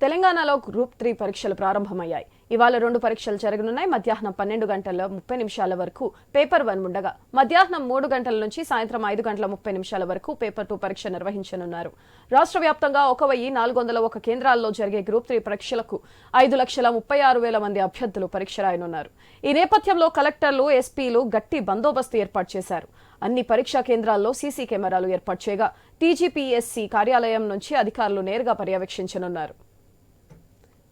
తెలంగాణలో గ్రూప్ 3 పరీక్షలు ప్రారంభమయ్యాయి. ఇవాళ 2 పరీక్షలు జరగనున్నాయి. మధ్యాహ్నం 12:30 వరకు పేపర్ 1 ఉండగా మధ్యాహ్నం 3 గంటల నుంచి సాయంత్రం 5:30 వరకు పేపర్ 2 పరీక్ష నిర్వహించనున్నారు. రాష్ట్ర వ్యాప్తంగా 1401 కేంద్రాల్లో జరిగే గ్రూప్ 3 పరీక్షలకు 5,36,000 మంది అభ్యర్థులు పరీక్ష రాయనున్నారు. ఈ నేపథ్యంలో కలెక్టర్లు, ఎస్పీలు గట్టి బందోబస్తు ఏర్పాటు చేశారు. అన్ని పరీక్షా కేంద్రాల్లో సీసీ కెమెరాలు ఏర్పాటు చేయగా టీజీపీఎస్సీ కార్యాలయం నుంచి అధికారులు నేరుగా పర్యవేక్షించనున్నారు.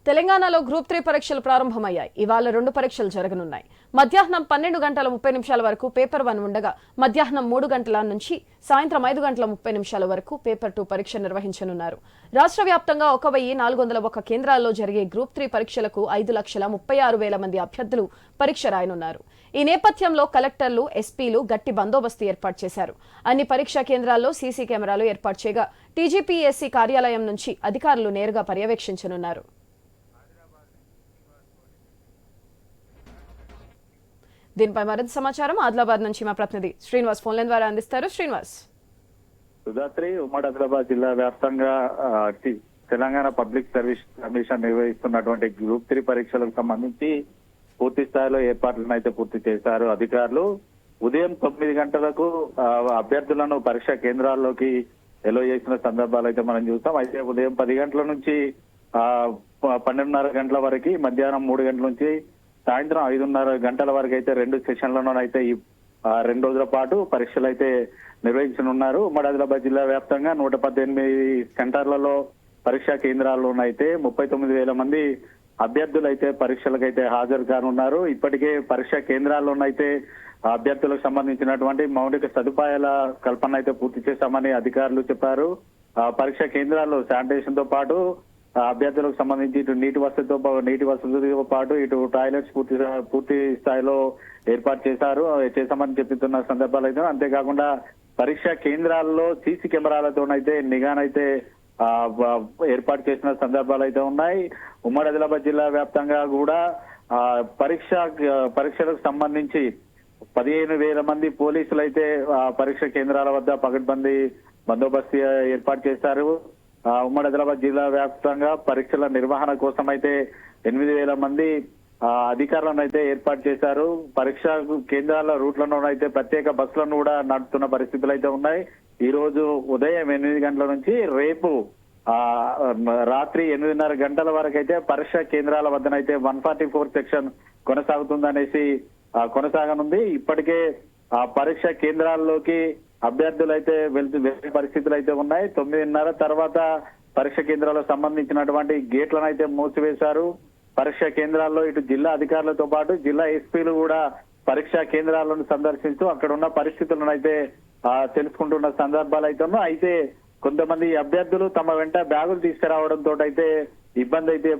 తెలంగాణలో గ్రూప్ 3 పరీక్షలు ప్రారంభమయ్యాయి. ఇవాళ 2 పరీక్షలు జరగనున్నాయి. మధ్యాహ్నం 12:30 వరకు పేపర్ 1 ఉండగా మధ్యాహ్నం 3 గంటల నుంచి సాయంత్రం 5:30 వరకు పేపర్ 2 పరీక్ష నిర్వహించనున్నారు. రాష్ట్ర వ్యాప్తంగా 1401 కేంద్రాల్లో జరిగే గ్రూప్ 3 పరీక్షలకు 5,36,000 మంది అభ్యర్థులు పరీక్ష రాయనున్నారు. ఈ నేపథ్యంలో కలెక్టర్లు, ఎస్పీలు గట్టి బందోబస్తు ఏర్పాటు చేశారు. అన్ని పరీక్షా కేంద్రాల్లో సీసీ కెమెరాలు ఏర్పాటు చేయగా టీజీపీఎస్సీ కార్యాలయం నుంచి అధికారులు నేరుగా పర్యవేక్షించనున్నారు. దీనిపై మరింత సమాచారం ఆదిలాబాద్ నుంచి మా ప్రతినిధి శ్రీనివాస్ ఫోన్ లైన్ ద్వారా అందిస్తారు. శ్రీనివాస్. సుధాత్రి, ఉమ్మడి ఆదిలాబాద్ జిల్లా వ్యాప్తంగా తెలంగాణ పబ్లిక్ సర్వీస్ కమిషన్ నిర్వహిస్తున్నటువంటి గ్రూప్ 3 పరీక్షలకు సంబంధించి పూర్తి స్థాయిలో ఏర్పాట్లను అయితే పూర్తి చేశారు అధికారులు. ఉదయం 9 గంటలకు అభ్యర్థులను పరీక్షా కేంద్రాల్లోకి ఎలో చేసిన సందర్భాలు అయితే మనం చూస్తాం. అయితే ఉదయం 10 గంటల నుంచి 12:30 గంటల వరకు, మధ్యాహ్నం 3 గంటల నుంచి సాయంత్రం 5:30 గంటల వరకు అయితే 2 సెషన్లలోనైతే ఈ 2 రోజుల పాటు పరీక్షలు అయితే నిర్వహించనున్నారు. ఉమ్మడి ఆదిలాబాద్ జిల్లా వ్యాప్తంగా 118 సెంటర్లలో పరీక్షా కేంద్రాల్లోనైతే 39,000 మంది అభ్యర్థులు అయితే పరీక్షలకైతే హాజరు కానున్నారు. ఇప్పటికే పరీక్షా కేంద్రాల్లోనైతే అభ్యర్థులకు సంబంధించినటువంటి మౌలిక సదుపాయాల కల్పన అయితే పూర్తి చేశామని అధికారులు చెప్పారు. పరీక్షా కేంద్రాల్లో శానిటేషన్ తో పాటు అభ్యర్థులకు సంబంధించి ఇటు నీటి వసతితో పాటు ఇటు టాయిలెట్స్ పూర్తి స్థాయిలో ఏర్పాటు చేశామని చెప్తున్న సందర్భాలు అయితే. అంతేకాకుండా పరీక్షా కేంద్రాల్లో సీసీ కెమెరాలతోనైతే నిఘానైతే ఏర్పాటు చేసిన సందర్భాలు అయితే ఉన్నాయి. ఉమ్మడి ఆదిలాబాద్ జిల్లా వ్యాప్తంగా కూడా పరీక్షలకు సంబంధించి 15,000 మంది పోలీసులు అయితే పరీక్ష కేంద్రాల వద్ద పకడ్బందీ బందోబస్తు ఏర్పాటు చేశారు. ఉమ్మడి ఆదిలాబాద్ జిల్లా వ్యాప్తంగా పరీక్షల నిర్వహణ కోసం అయితే 8,000 మంది అధికారులను అయితే ఏర్పాటు చేశారు. పరీక్షా కేంద్రాల రూట్లలోనైతే ప్రత్యేక బస్సులను కూడా నడుపుతున్న పరిస్థితులు అయితే ఉన్నాయి. ఈ రోజు ఉదయం 8 గంటల నుంచి రేపు రాత్రి 8:30 గంటల వరకు అయితే పరీక్షా కేంద్రాల వద్దనైతే 144 సెక్షన్ కొనసాగనుంది. ఇప్పటికే పరీక్షా కేంద్రాల్లోకి అభ్యర్థులు అయితే వెళ్లే పరిస్థితులు అయితే ఉన్నాయి. 9:30 తర్వాత పరీక్ష కేంద్రాలకు సంబంధించినటువంటి గేట్లను అయితే మూసివేశారు. పరీక్షా కేంద్రాల్లో ఇటు జిల్లా అధికారులతో పాటు జిల్లా ఎస్పీలు కూడా పరీక్షా కేంద్రాలను సందర్శిస్తూ అక్కడ ఉన్న పరిస్థితులను అయితే తెలుసుకుంటున్న సందర్భాలు అయితే ఉన్నాయి. అయితే కొంతమంది అభ్యర్థులు తమ వెంట బ్యాగులు తీసుకురావడంతో అయితే ఇబ్బంది అయితే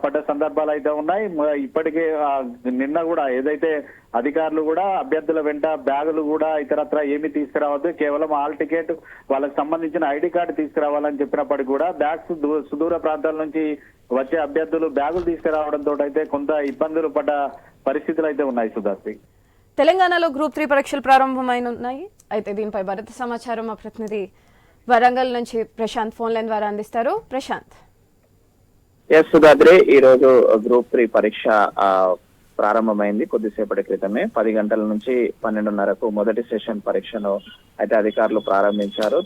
పడ్డ సందర్భాలు అయితే ఉన్నాయి. ఇప్పటికే నిన్న కూడా ఏదైతే అధికారులు కూడా అభ్యర్థుల వెంట బ్యాగులు కూడా ఇతరత్ర ఏమి తీసుకురావద్దు, కేవలం హాల్ టికెట్, వాళ్ళకి సంబంధించిన ఐడి కార్డు తీసుకురావాలని చెప్పినప్పటికీ కూడా బ్యాగ్స్ సుదూర ప్రాంతాల నుంచి వచ్చే అభ్యర్థులు బ్యాగులు తీసుకురావడంతో అయితే కొంత ఇబ్బందులు పడ్డ పరిస్థితులు అయితే ఉన్నాయి. సుధాశ్రీ, తెలంగాణలో గ్రూప్ 3 పరీక్షలు ప్రారంభమైనాయి. అయితే దీనిపై మరింత సమాచారం మా ప్రతినిధి వరంగల్ నుంచి ప్రశాంత్ ఫోన్ లైన్ ద్వారా అందిస్తారు. ప్రశాంత్. సుధాద్రి, ఈ రోజు గ్రూప్ 3 పరీక్ష ప్రారంభమైంది కొద్దిసేపటి క్రితమే. 10 గంటల నుంచి 12:30కు మొదటి సెషన్ పరీక్షను అయితే అధికారులు ప్రారంభించారు.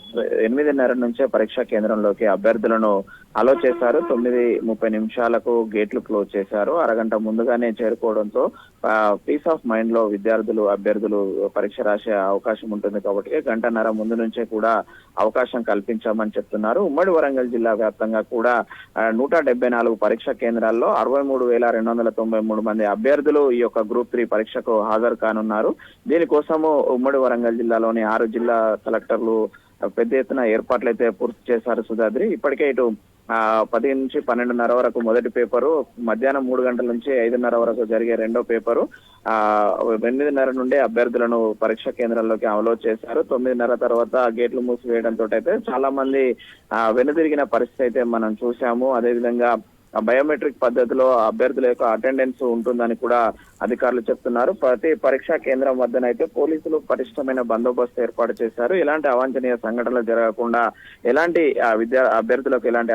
8:30 నుంచే పరీక్షా కేంద్రంలోకి అభ్యర్థులను అలో చేశారు. 9:30 గేట్లు క్లోజ్ చేశారు. అరగంట ముందుగానే చేరుకోవడంతో పీస్ ఆఫ్ మైండ్ లో అభ్యర్థులు పరీక్ష రాసే అవకాశం ఉంటుంది కాబట్టి 1:30 ముందు నుంచే కూడా అవకాశం కల్పించామని చెప్తున్నారు. ఉమ్మడి వరంగల్ జిల్లా వ్యాప్తంగా కూడా 174 పరీక్షా కేంద్రాల్లో 63,293 మంది అభ్యర్థులు ఈ యొక్క గ్రూప్ 3 పరీక్షకు హాజరు కానున్నారు. దీనికోసము ఉమ్మడి వరంగల్ జిల్లాలోని 6 జిల్లా కలెక్టర్లు పెద్ద ఎత్తున ఏర్పాట్లు అయితే పూర్తి చేశారు. సుధాద్రి, ఇప్పటికే ఇటు 10 నుంచి 12:30 వరకు మొదటి పేపరు, మధ్యాహ్నం 3 గంటల నుంచి 5:30 వరకు జరిగే రెండో పేపరు, 8:30 నుండి అభ్యర్థులను పరీక్షా కేంద్రాల్లోకి అమలు చేశారు. 9:30 తర్వాత గేట్లు మూసివేయడంతో అయితే చాలా మంది వెనుదిరిగిన పరిస్థితి అయితే మనం చూసాము. అదేవిధంగా బయోమెట్రిక్ పద్ధతిలో అభ్యర్థుల యొక్క అటెండెన్స్ ఉంటుందని కూడా అధికారులు చెప్తున్నారు. ప్రతి పరీక్షా కేంద్రం వద్దనైతే పోలీసులు పటిష్టమైన బందోబస్తు ఏర్పాటు చేశారు. ఎలాంటి అవాంఛనీయ సంఘటనలు జరగకుండా, ఎలాంటి అభ్యర్థులకు ఎలాంటి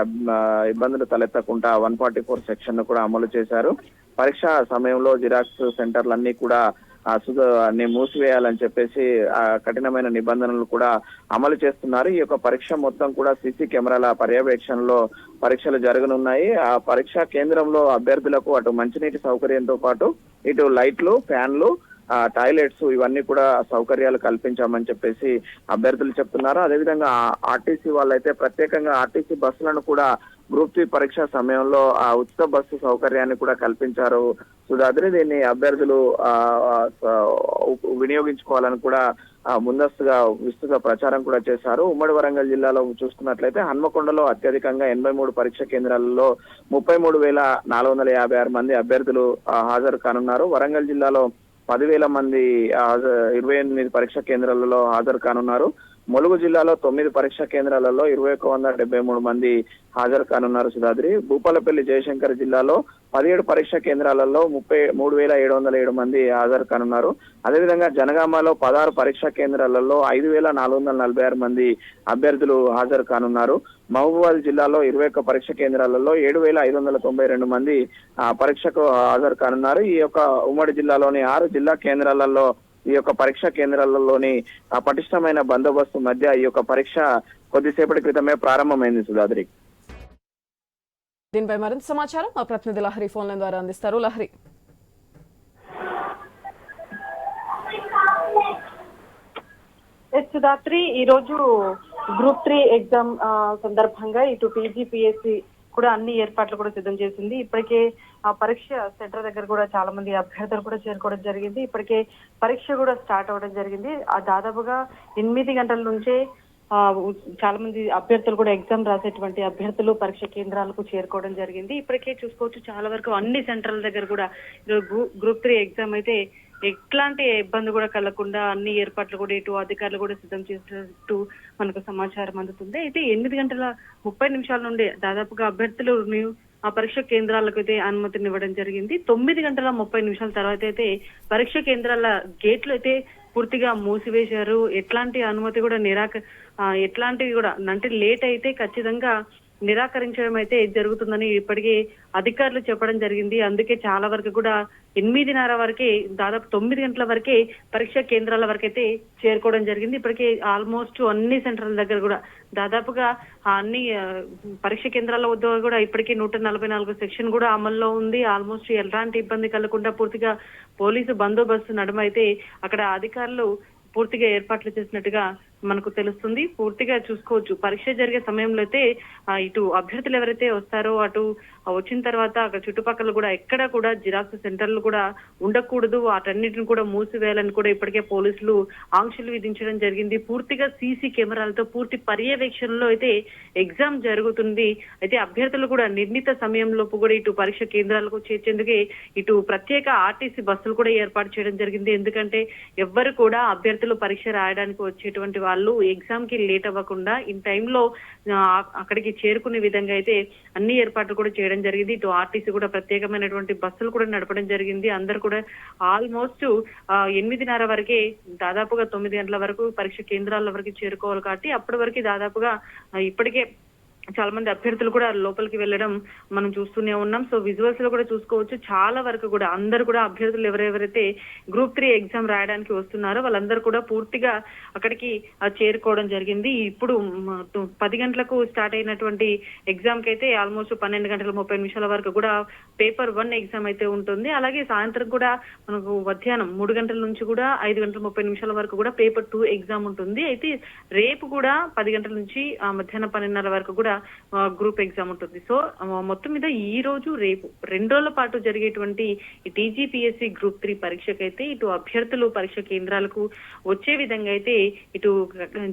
ఇబ్బందులు తలెత్తకుండా 144 సెక్షన్ ను కూడా అమలు చేశారు. పరీక్షా సమయంలో జిరాక్స్ సెంటర్లన్నీ కూడా అన్ని మూసివేయాలని చెప్పేసి కఠినమైన నిబంధనలు కూడా అమలు చేస్తున్నారు. ఈ యొక్క పరీక్ష మొత్తం కూడా సీసీ కెమెరాల పర్యవేక్షణలో పరీక్షలు జరగనున్నాయి. ఆ పరీక్షా కేంద్రంలో అభ్యర్థులకు అటు మంచినీటి సౌకర్యంతో పాటు ఇటు లైట్లు, ఫ్యాన్లు, టాయిలెట్స్ ఇవన్నీ కూడా సౌకర్యాలు కల్పించామని చెప్పేసి అభ్యర్థులు చెప్తున్నారు. అదేవిధంగా ఆర్టీసీ వాళ్ళైతే ప్రత్యేకంగా ఆర్టీసీ బస్సులను కూడా గ్రూప్ 3 పరీక్ష సమయంలో ఆ ఉచిత బస్సు సౌకర్యాన్ని కూడా కల్పించారు. సుధాద్రి, దీన్ని అభ్యర్థులు వినియోగించుకోవాలని కూడా ముందస్తుగా విస్తృత ప్రచారం కూడా చేశారు. ఉమ్మడి వరంగల్ జిల్లాలో చూసుకున్నట్లయితే హన్మకొండలో అత్యధికంగా 83 పరీక్ష కేంద్రాలలో 33,456 మంది అభ్యర్థులు హాజరు కానున్నారు. వరంగల్ జిల్లాలో 10,000 మంది 28 పరీక్ష కేంద్రాలలో హాజరు కానున్నారు. ములుగు జిల్లాలో 9 పరీక్షా కేంద్రాలలో 2,173 మంది హాజరు కానున్నారు. సుధాద్రి, భూపాలపల్లి జయశంకర్ జిల్లాలో 17 పరీక్షా కేంద్రాలలో 33,707 మంది హాజరు కానున్నారు. అదేవిధంగా జనగామలో 16 పరీక్షా కేంద్రాలలో 5,446 మంది అభ్యర్థులు హాజరు కానున్నారు. మహబూబాబాద్ జిల్లాలో 21 పరీక్ష కేంద్రాలలో 7,592 మంది పరీక్షకు హాజరు కానున్నారు. ఈ యొక్క ఉమ్మడి జిల్లాలోని 6 జిల్లా కేంద్రాలలో ఈ యొక్క పరీక్షా కేంద్రాలలోని పటిష్టమైన బందోబస్తు మధ్య ఈ యొక్క పరీక్ష కొద్దిసేపటి క్రితమే ప్రారంభమైంది. సుధాద్రి, దీనిపై మరింత సమాచారం మా ప్రతినిధి లహరి ఫోన్ లైన్ ద్వారా అందిస్తారు. లహరి, సుధాత్రి, ఈ రోజు గ్రూప్ 3 ఎగ్జామ్ సందర్భంగా ఇటు టీజీపీఎస్సీ కూడా అన్ని ఏర్పాట్లు కూడా సిద్ధం చేసింది. ఇప్పటికే ఆ పరీక్ష సెంటర్ దగ్గర కూడా చాలా మంది అభ్యర్థులు కూడా చేరుకోవడం జరిగింది. ఇప్పటికే పరీక్ష కూడా స్టార్ట్ అవ్వడం జరిగింది. దాదాపుగా 8 గంటల నుంచే చాలా మంది అభ్యర్థులు కూడా ఎగ్జామ్ రాసేటువంటి అభ్యర్థులు పరీక్ష కేంద్రాలకు చేరుకోవడం జరిగింది. ఇప్పటికే చూసుకోవచ్చు చాలా వరకు అన్ని సెంటర్ల దగ్గర కూడా గ్రూప్ 3 ఎగ్జామ్ అయితే ఎట్లాంటి ఇబ్బంది కూడా కలగకుండా అన్ని ఏర్పాట్లు కూడా ఇటు అధికారులు కూడా సిద్ధం చేసినట్టు మనకు సమాచారం అందుతుంది. అయితే 8:30 నుండి దాదాపుగా అభ్యర్థులు ఆ పరీక్ష కేంద్రాలకు అయితే అనుమతినివ్వడం జరిగింది. 9:30 తర్వాత అయితే పరీక్ష కేంద్రాల గేట్లు అయితే పూర్తిగా మూసివేశారు. ఎట్లాంటి అనుమతి కూడా ఎట్లాంటివి కూడా అంటే లేట్ అయితే ఖచ్చితంగా నిరాకరించడం అయితే జరుగుతుందని ఇప్పటికే అధికారులు చెప్పడం జరిగింది. అందుకే చాలా వరకు కూడా 8:30 వరకే, దాదాపు 9 గంటల వరకే పరీక్షా కేంద్రాల వరకైతే చేరుకోవడం జరిగింది. ఇప్పటికే ఆల్మోస్ట్ అన్ని సెంటర్ల దగ్గర కూడా దాదాపుగా అన్ని పరీక్ష కేంద్రాల వద్ద కూడా ఇప్పటికే 144 సెక్షన్ కూడా అమల్లో ఉంది. ఆల్మోస్ట్ ఎలాంటి ఇబ్బంది కలగకుండా పూర్తిగా పోలీసు బందోబస్తు నడుమ అయితే అక్కడ అధికారులు పూర్తిగా ఏర్పాట్లు చేసినట్టుగా మనకు తెలుస్తుంది. పూర్తిగా చూసుకోవచ్చు పరీక్ష జరిగే సమయంలో అయితే ఇటు అభ్యర్థులు ఎవరైతే వస్తారో అటు వచ్చిన తర్వాత అక్కడ చుట్టుపక్కల కూడా ఎక్కడ కూడా జిరాక్స్ సెంటర్లు కూడా ఉండకూడదు, వాటన్నిటిని కూడా మూసివేయాలని కూడా ఇప్పటికే పోలీసులు ఆంక్షలు విధించడం జరిగింది. పూర్తిగా సీసీ కెమెరాలతో పూర్తి పర్యవేక్షణలో అయితే ఎగ్జామ్ జరుగుతుంది. అయితే అభ్యర్థులు కూడా నిర్ణీత సమయంలోపు కూడా ఇటు పరీక్ష కేంద్రాలకు చేర్చేందుకే ఇటు ప్రత్యేక ఆర్టీసీ బస్సులు కూడా ఏర్పాటు చేయడం జరిగింది. ఎందుకంటే ఎవ్వరు కూడా అభ్యర్థులు పరీక్ష రాయడానికి వచ్చేటువంటి వాళ్ళు ఎగ్జామ్ కి లేట్ అవ్వకుండా ఇన్ టైంలో అక్కడికి చేరుకునే విధంగా అయితే అన్ని ఏర్పాట్లు కూడా చేయడం జరిగింది. ఇటు ఆర్టీసీ కూడా ప్రత్యేకమైనటువంటి బస్సులు కూడా నడపడం జరిగింది. అందరు కూడా ఆల్మోస్ట్ 8:30 వరకే, దాదాపుగా 9 గంటల వరకు పరీక్ష కేంద్రాల వరకు చేరుకోవాలి కాబట్టి అప్పటి వరకు దాదాపుగా ఇప్పటికే చాలా మంది అభ్యర్థులు కూడా లోపలికి వెళ్ళడం మనం చూస్తూనే ఉన్నాం. సో విజువల్స్ లో కూడా చూసుకోవచ్చు చాలా వరకు కూడా అందరు కూడా అభ్యర్థులు ఎవరెవరైతే గ్రూప్ 3 ఎగ్జామ్ రాయడానికి వస్తున్నారో వాళ్ళందరూ కూడా పూర్తిగా అక్కడికి చేరుకోవడం జరిగింది. ఇప్పుడు 10 గంటలకు స్టార్ట్ అయినటువంటి ఎగ్జామ్ కి అయితే ఆల్మోస్ట్ 12:30 వరకు కూడా పేపర్ 1 ఎగ్జామ్ అయితే ఉంటుంది. అలాగే సాయంత్రం కూడా మనకు మధ్యాహ్నం 3 గంటల నుంచి కూడా 5:30 వరకు కూడా పేపర్ 2 ఎగ్జామ్ ఉంటుంది. అయితే రేపు కూడా 10 గంటల నుంచి మధ్యాహ్నం 12:30 వరకు కూడా గ్రూప్ ఎగ్జామ్ ఉంటుంది. సో మొత్తం మీద ఈ రోజు రేపు 2 రోజుల పాటు జరిగేటువంటి ఈ టీజీపీఎస్సీ గ్రూప్ 3 పరీక్షకైతే ఇటు అభ్యర్థులు పరీక్ష కేంద్రాలకు వచ్చే విధంగా అయితే ఇటు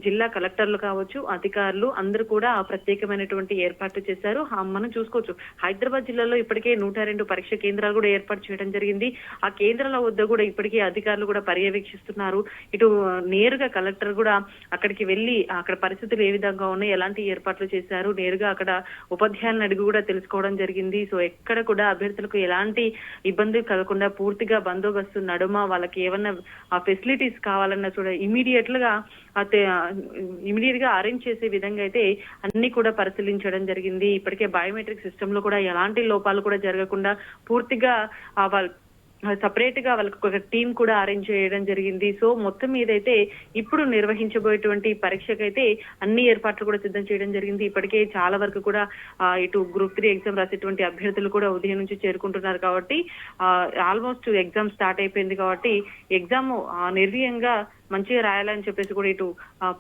జిల్లా కలెక్టర్లు కావచ్చు, అధికారులు అందరూ కూడా ప్రత్యేకమైనటువంటి ఏర్పాట్లు చేశారు. మనం చూసుకోవచ్చు హైదరాబాద్ జిల్లాలో ఇప్పటికే 102 పరీక్ష కేంద్రాలు కూడా ఏర్పాటు చేయడం జరిగింది. ఆ కేంద్రాల వద్ద కూడా ఇప్పటికే అధికారులు కూడా పర్యవేక్షిస్తున్నారు. ఇటు నేరుగా కలెక్టర్ కూడా అక్కడికి వెళ్లి అక్కడ పరిస్థితులు ఏ విధంగా ఉన్నాయి, ఎలాంటి ఏర్పాట్లు చేశారు, నేరుగా అక్కడ ఉపాధ్యాయులను అడిగి కూడా తెలుసుకోవడం జరిగింది. సో ఎక్కడ కూడా అభ్యర్థులకు ఎలాంటి ఇబ్బంది కలగకుండా పూర్తిగా బందోబస్తు నడుమ వాళ్ళకి ఏమన్నా ఫెసిలిటీస్ కావాలన్నా కూడా ఇమీడియట్ గా అరేంజ్ చేసే విధంగా అయితే అన్ని కూడా పరిశీలించడం జరిగింది. ఇప్పటికే బయోమెట్రిక్ సిస్టమ్ లో కూడా ఎలాంటి లోపాలు కూడా జరగకుండా పూర్తిగా వాళ్ళు సపరేట్ గా వాళ్ళకి ఒక టీం కూడా అరేంజ్ చేయడం జరిగింది. సో మొత్తం మీదైతే ఇప్పుడు నిర్వహించబోయేటువంటి పరీక్షకైతే అన్ని ఏర్పాట్లు కూడా సిద్ధం చేయడం జరిగింది. ఇప్పటికే చాలా వరకు కూడా ఇటు గ్రూప్ 3 ఎగ్జామ్ రాసేటువంటి అభ్యర్థులు కూడా ఉదయం నుంచి చేరుకుంటున్నారు కాబట్టి ఆల్మోస్ట్ ఎగ్జామ్ స్టార్ట్ అయిపోయింది కాబట్టి ఎగ్జామ్ నిర్వీయంగా మంచిగా రాయాలని చెప్పేసి కూడా ఇటు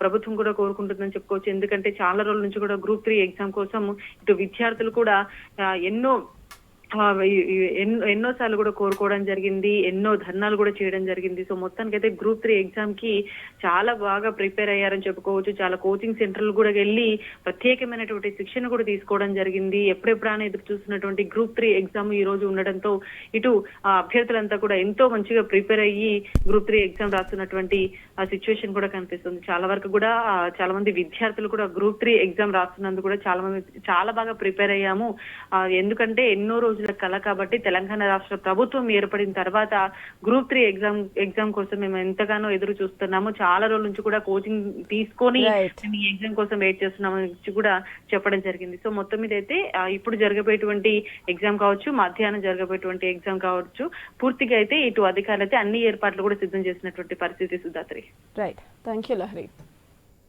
ప్రభుత్వం కూడా కోరుకుంటుందని చెప్పుకోవచ్చు. ఎందుకంటే చాలా రోజుల నుంచి కూడా గ్రూప్ 3 ఎగ్జామ్ కోసం ఇటు విద్యార్థులు కూడా ఎన్నోసార్లు కూడా కోరుకోవడం జరిగింది, ఎన్నో ధర్నాలు కూడా చేయడం జరిగింది. సో మొత్తానికైతే గ్రూప్ 3 ఎగ్జామ్ కి చాలా బాగా ప్రిపేర్ అయ్యారని చెప్పుకోవచ్చు. చాలా కోచింగ్ సెంటర్లు కూడా వెళ్ళి ప్రత్యేకమైనటువంటి శిక్షణ కూడా తీసుకోవడం జరిగింది. ఎప్పుడెప్పుడైనా ఎదురు చూస్తున్నటువంటి గ్రూప్ 3 ఎగ్జామ్ ఈ రోజు ఉండడంతో ఇటు అభ్యర్థులంతా కూడా ఎంతో మంచిగా ప్రిపేర్ అయ్యి గ్రూప్ 3 ఎగ్జామ్ రాస్తున్నటువంటి ఆ సిచ్యువేషన్ కూడా కనిపిస్తుంది. చాలా వరకు కూడా చాలా మంది విద్యార్థులు కూడా గ్రూప్ 3 ఎగ్జామ్ రాస్తున్నందుకు కూడా చాలా బాగా ప్రిపేర్ అయ్యాము. ఎందుకంటే ఎన్నో రోజుల కళ కాబట్టి తెలంగాణ రాష్ట్ర ప్రభుత్వం ఏర్పడిన తర్వాత గ్రూప్ 3 ఎగ్జామ్ కోసం మేము ఎంతగానో ఎదురు చూస్తున్నాము. చాలా రోజుల నుంచి కూడా కోచింగ్ తీసుకొని మేము ఈ ఎగ్జామ్ కోసం వెయిట్ చేస్తున్నామని కూడా చెప్పడం జరిగింది. సో మొత్తం మీద అయితే ఇప్పుడు జరగబోయేటువంటి ఎగ్జామ్ కావచ్చు, మధ్యాహ్నం జరగబోయేటువంటి ఎగ్జామ్ కావచ్చు, పూర్తిగా అయితే ఇటు అధికారులు అయితే అన్ని ఏర్పాట్లు కూడా సిద్ధం చేసినటువంటి పరిస్థితి Sudhatri. Right, thank you Lahari.